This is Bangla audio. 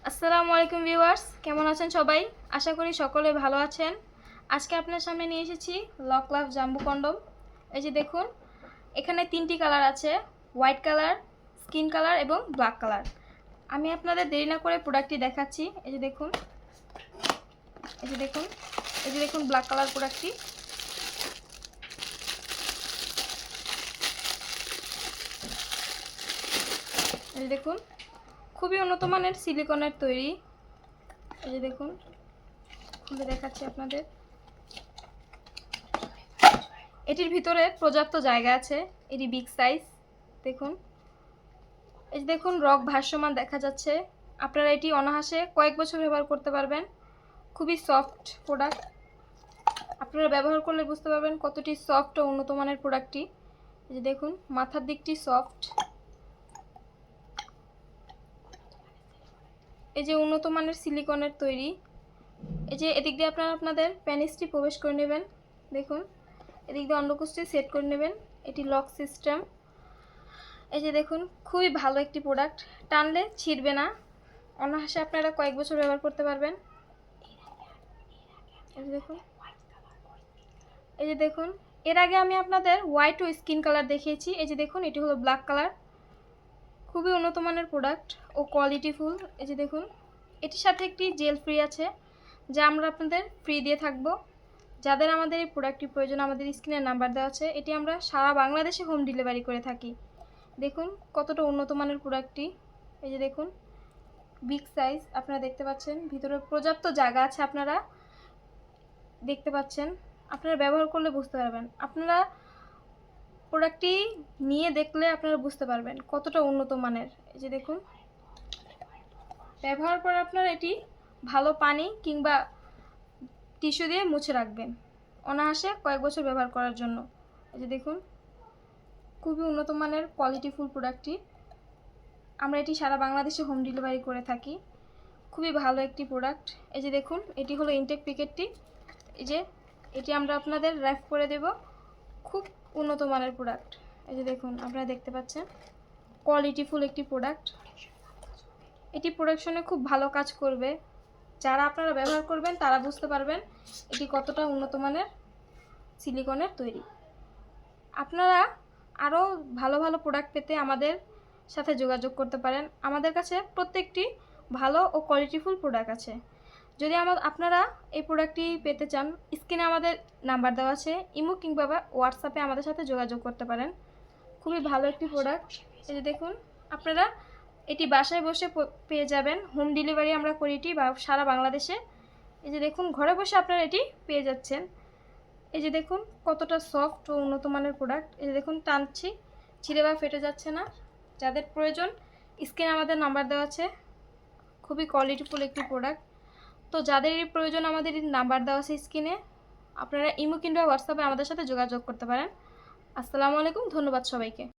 আসসালামু আলাইকুম ভিউয়ার্স, কেমন আছেন সবাই? আশা করি সকলে ভালো আছেন। আজকে আপনার সামনে নিয়ে এসেছি লক লাভ জাম্বু কন্ডম। এই যে দেখুন, এখানে 3টি কালার আছে, হোয়াইট কালার, স্কিন কালার এবং ব্ল্যাক কালার। আমি আপনাদের দেরি না করে প্রোডাক্টটি দেখাচ্ছি। এই যে দেখুন, এই যে দেখুন, এই যে দেখুন ব্ল্যাক কালার প্রোডাক্টটি। এই যে দেখুন, খুবই উন্নত মানের সিলিকনের তৈরি। এই যে দেখুন, খুলে দেখাচ্ছি আপনাদের। এটির ভিতরে পর্যাপ্ত জায়গা আছে, এটি বিগ সাইজ। দেখুন, এই যে দেখুন রক ভাসমান দেখা যাচ্ছে। আপনারা এটি অনায়াসে কয়েক বছর ব্যবহার করতে পারবেন। খুবই সফট প্রোডাক্ট, আপনারা ব্যবহার করলে বুঝতে পারবেন কতটি সফট ও উন্নত মানের প্রোডাক্টটি। এই যে দেখুন, মাথার দিকটি সফট। এই যে উন্নত মানের সিলিকনের তৈরি। এই যে এদিক দিয়ে আপনারা আপনাদের প্যানিসটি প্রবেশ করে নেবেন। দেখুন, এদিক দিয়ে অন্ডকোষটি সেট করে নেবেন। এটি লক সিস্টেম। এই যে দেখুন, খুবই ভালো একটি প্রোডাক্ট, টানলে ছিঁড়বে না। অনায়াসে আপনারা কয়েক বছর ব্যবহার করতে পারবেন। এই যে দেখুন, এই যে দেখুন, এর আগে আমি আপনাদের হোয়াইট ও স্কিন কালার দেখিয়েছি। এই যে দেখুন, এটি হলো ব্ল্যাক কালার। খুবই উন্নত মানের প্রোডাক্ট ও কোয়ালিটিফুল। এই যে দেখুন, এটির সাথে একটি জেল ফ্রি আছে, যা আমরা আপনাদের ফ্রি দিয়ে থাকবো। যাদের আমাদের এই প্রোডাক্টটি প্রয়োজন, আমাদের স্ক্রিনের নাম্বার দেওয়া আছে। এটি আমরা সারা বাংলাদেশে হোম ডেলিভারি করে থাকি। দেখুন কতটা উন্নত মানের প্রোডাক্টটি। এই যে দেখুন, বিগ সাইজ, আপনারা দেখতে পাচ্ছেন, ভিতরে পর্যাপ্ত জায়গা আছে, আপনারা দেখতে পাচ্ছেন। আপনারা ব্যবহার করলে বুঝতে পারবেন। আপনারা প্রোডাক্টটি নিয়ে দেখলে আপনারা বুঝতে পারবেন কতটা উন্নত মানের। এই যে দেখুন, ব্যবহার পর আপনারা এটি ভালো পানি কিংবা টিস্যু দিয়ে মুছে রাখবেন অনায়াসে কয়েক বছর ব্যবহার করার জন্য। এই যে দেখুন, খুবই উন্নত মানের কোয়ালিটিফুল প্রোডাক্টটি। আমরা এটি সারা বাংলাদেশে হোম ডেলিভারি করে থাকি। খুবই ভালো একটি প্রোডাক্ট। এই যে দেখুন, এটি হলো ইনটেক প্যাকেটটি। এই যে এটি আমরা আপনাদের র্যাপ করে দেব। খুব উন্নত মানের প্রোডাক্ট। এই যে দেখুন, আপনারা দেখতে পাচ্ছেন, কোয়ালিটিফুল একটি প্রোডাক্ট। এটি প্রোডাকশনে খুব ভালো কাজ করবে। যারা আপনারা ব্যবহার করবেন তারা বুঝতে পারবেন এটি কতটা উন্নত মানের সিলিকনের তৈরি। আপনারা আরও ভালো ভালো প্রোডাক্ট পেতে আমাদের সাথে যোগাযোগ করতে পারেন। আমাদের কাছে প্রত্যেকটি ভালো ও কোয়ালিটিফুল প্রোডাক্ট আছে। যদি আপনারা এই প্রোডাক্টটি পেতে চান, স্ক্রিনে আমাদের নাম্বার দেওয়া আছে, ইমো কিংবা হোয়াটসঅ্যাপে আমাদের সাথে যোগাযোগ করতে পারেন। খুবই ভালো একটি প্রোডাক্ট। এই যে দেখুন, আপনারা এটি বাসায় বসে পেয়ে যাবেন। হোম ডেলিভারি আমরা করি এটি সারা বাংলাদেশে। এই যে দেখুন, ঘরে বসে আপনারা এটি পেয়ে যাচ্ছেন। এই যে দেখুন কতটা সফট ও উন্নত মানের প্রোডাক্ট। এই যে দেখুন, টানছি, ছিঁড়ে বা ফেটে যাচ্ছে না। যাদের প্রয়োজন, স্ক্রিনে আমাদের নাম্বার দেওয়া আছে। খুবই কোয়ালিটিফুল একটি প্রোডাক্ট। তো যাদের এই প্রয়োজন, আমাদের নাম্বার দেওয়া আছে স্ক্রিনে। আপনারা ইমো কিংবা হোয়াটসঅ্যাপে আমাদের সাথে যোগাযোগ করতে পারেন। আসসালামু আলাইকুম, ধন্যবাদ সবাইকে।